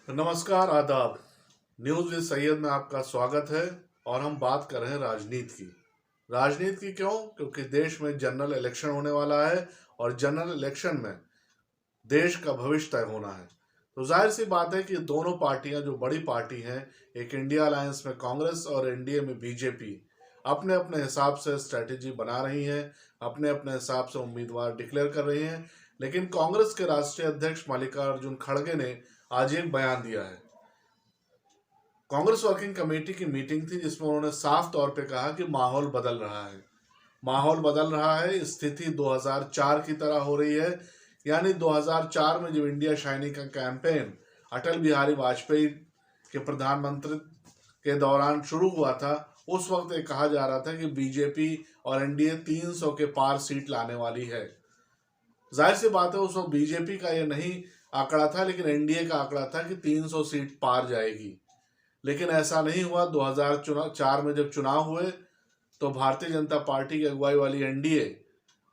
नमस्कार, आदाब। News with Syed में आपका स्वागत है। और हम बात कर रहे हैं राजनीति की। राजनीति की क्यों? क्योंकि देश में जनरल इलेक्शन होने वाला है और जनरल इलेक्शन में देश का भविष्य तय होना है। तो जाहिर सी बात है कि दोनों पार्टियां जो बड़ी पार्टी हैं, एक इंडिया अलायंस में कांग्रेस और एनडीए में बीजेपी, अपने अपने हिसाब से स्ट्रैटेजी बना रही हैं, अपने अपने हिसाब से उम्मीदवार डिक्लेयर कर रही हैं। लेकिन कांग्रेस के राष्ट्रीय अध्यक्ष मल्लिकार्जुन खड़गे ने आज एक बयान दिया है। कांग्रेस वर्किंग कमेटी की मीटिंग थी जिसमें उन्होंने साफ तौर पे कहा कि माहौल बदल रहा है। माहौल बदल रहा है, स्थिति 2004 की तरह हो रही है। यानी 2004 में जब इंडिया शाइनिंग का कैंपेन अटल बिहारी वाजपेयी के प्रधानमंत्री के दौरान शुरू हुआ था, उस वक्त ये कहा जा रहा था कि बीजेपी और एनडीए 300 के पार सीट लाने वाली है। जाहिर सी बात है उस वक्त बीजेपी का ये नहीं आंकड़ा था, लेकिन एनडीए का आंकड़ा था कि 300 सीट पार जाएगी। लेकिन ऐसा नहीं हुआ। 2004 में जब चुनाव हुए तो भारतीय जनता पार्टी की अगुवाई वाली एनडीए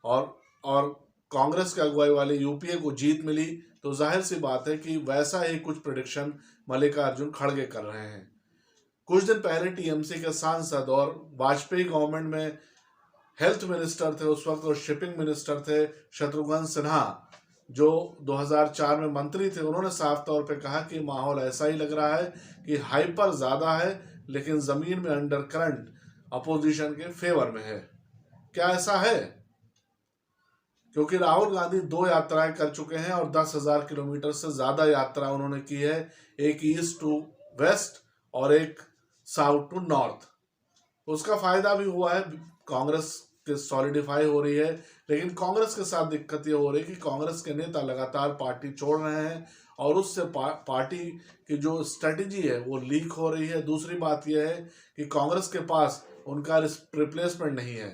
और कांग्रेस की अगुवाई वाली यूपीए को जीत मिली। तो जाहिर सी बात है कि वैसा ही कुछ प्रेडिक्शन मल्लिकार्जुन खड़गे कर रहे हैं। कुछ दिन पहले टीएमसी के सांसद और वाजपेयी गवर्नमेंट में हेल्थ मिनिस्टर थे उस वक्त, और शिपिंग मिनिस्टर थे शत्रुघ्न सिन्हा, जो 2004 में मंत्री थे, उन्होंने साफ तौर पे कहा कि माहौल ऐसा ही लग रहा है कि हाइपर ज्यादा है, लेकिन जमीन में अंडर करंट अपोजिशन के फेवर में है। क्या ऐसा है? क्योंकि राहुल गांधी 2 यात्राएं कर चुके हैं और 10,000 किलोमीटर से ज्यादा यात्रा उन्होंने की है, एक ईस्ट टू वेस्ट और एक साउथ टू नॉर्थ। उसका फायदा भी हुआ है, कांग्रेस के सॉलिडिफाई हो रही है। लेकिन कांग्रेस के साथ दिक्कत ये हो रही है कि कांग्रेस के नेता लगातार पार्टी छोड़ रहे हैं और उससे पार्टी की जो स्ट्रेटेजी है वो लीक हो रही है। दूसरी बात यह है कि कांग्रेस के पास उनका रिप्लेसमेंट नहीं है।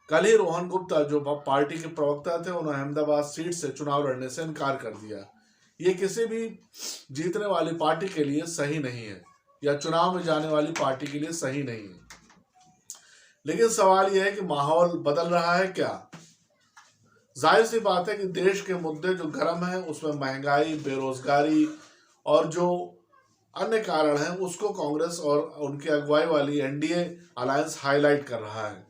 कल ही रोहन गुप्ता जो पार्टी के प्रवक्ता थे, उन्होंने अहमदाबाद सीट से चुनाव लड़ने से इनकार कर दिया। ये किसी भी जीतने वाली पार्टी के लिए सही नहीं है, या चुनाव में जाने वाली पार्टी के लिए सही नहीं है। लेकिन सवाल यह है कि माहौल बदल रहा है क्या? जाहिर सी बात है कि देश के मुद्दे जो गर्म हैं उसमें महंगाई, बेरोजगारी और जो अन्य कारण हैं उसको कांग्रेस और उनकी अगुवाई वाली एनडीए अलायंस हाईलाइट कर रहा है।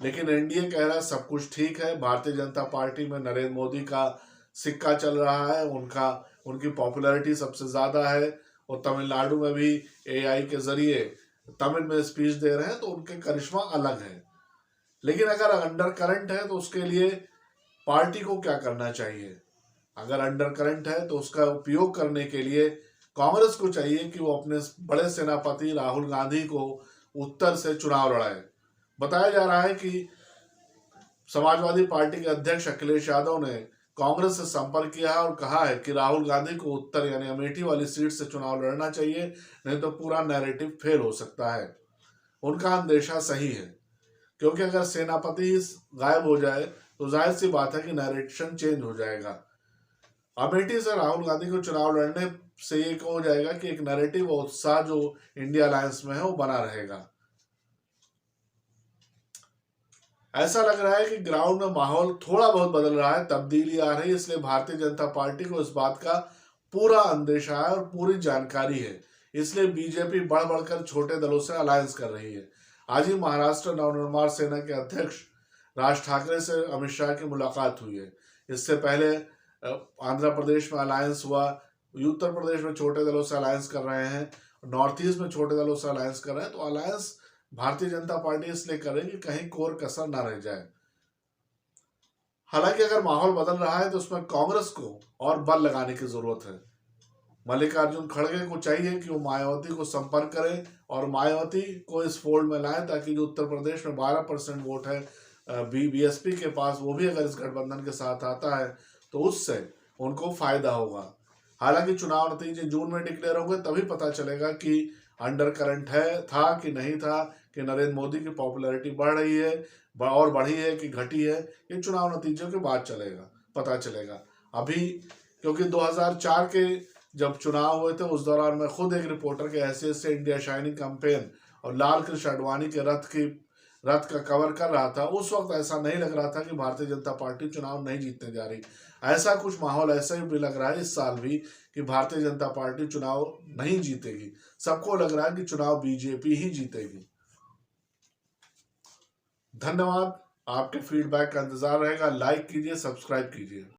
लेकिन एनडीए कह रहा है सब कुछ ठीक है। भारतीय जनता पार्टी में नरेंद्र मोदी का सिक्का चल रहा है, उनकी पॉपुलैरिटी सबसे ज्यादा है, और तमिलनाडु में भी एआई के जरिए तमिल में स्पीच दे रहे हैं, तो उनके करिश्मा अलग है। लेकिन अगर अंडर करंट है तो उसके लिए पार्टी को क्या करना चाहिए? अगर अंडर करंट है तो उसका उपयोग करने के लिए कांग्रेस को चाहिए कि वो अपने बड़े सेनापति राहुल गांधी को उत्तर से चुनाव लड़ाए। बताया जा रहा है कि समाजवादी पार्टी के अध्यक्ष अखिलेश यादव ने कांग्रेस से संपर्क किया है और कहा है कि राहुल गांधी को उत्तर यानी अमेठी वाली सीट से चुनाव लड़ना चाहिए, नहीं तो पूरा नैरेटिव फेल हो सकता है। उनका अंदेशा सही है, क्योंकि अगर सेनापति गायब हो जाए तो जाहिर सी बात है कि नैरेशन चेंज हो जाएगा। अमेठी से राहुल गांधी को चुनाव लड़ने से ये हो जाएगा कि एक नैरेटिव और उत्साह जो इंडिया अलायंस में है वो बना रहेगा। ऐसा लग रहा है कि ग्राउंड में माहौल थोड़ा बहुत बदल रहा है, तब्दीली आ रही है। इसलिए भारतीय जनता पार्टी को इस बात का पूरा अंदेशा है और पूरी जानकारी है। इसलिए बीजेपी बढ़ बढ़कर छोटे दलों से अलायंस कर रही है। आज ही महाराष्ट्र नवनिर्माण सेना के अध्यक्ष राज ठाकरे से अमित शाह की मुलाकात हुई है। इससे पहले आंध्र प्रदेश में अलायंस हुआ, उत्तर प्रदेश में छोटे दलों से अलायंस कर रहे हैं, नॉर्थ ईस्ट में छोटे दलों से अलायंस कर रहे हैं। तो अलायंस भारतीय जनता पार्टी इसलिए करे कि कहीं कोर कसर ना रह जाए। हालांकि अगर माहौल बदल रहा है तो उसमें कांग्रेस को और बल लगाने की जरूरत है। मल्लिकार्जुन खड़गे को चाहिए कि वो मायावती को संपर्क करें और मायावती को इस फोल्ड में लाएं, ताकि जो उत्तर प्रदेश में 12% वोट है बीएसपी के पास, वो भी अगर इस गठबंधन के साथ आता है तो उससे उनको फायदा होगा। हालांकि चुनाव नतीजे जून में डिक्लेयर होंगे, तभी पता चलेगा कि अंडर करंट था कि नहीं था, कि नरेंद्र मोदी की पॉपुलैरिटी बढ़ रही है और बढ़ी है कि घटी है। ये चुनाव नतीजों के बाद पता चलेगा। अभी क्योंकि 2004 के जब चुनाव हुए थे उस दौरान मैं खुद एक रिपोर्टर के हैसियत से इंडिया शाइनिंग कैंपेन और लाल कृष्ण आडवाणी के रथ की रथ का कवर कर रहा था, उस वक्त ऐसा नहीं लग रहा था कि भारतीय जनता पार्टी चुनाव नहीं जीतने जा रही। ऐसा कुछ माहौल ऐसा ही भी लग रहा है इस साल भी कि भारतीय जनता पार्टी चुनाव नहीं जीतेगी। सबको लग रहा है कि चुनाव बीजेपी ही जीतेगी। धन्यवाद। आपके फीडबैक का इंतजार रहेगा। लाइक कीजिए, सब्सक्राइब कीजिए।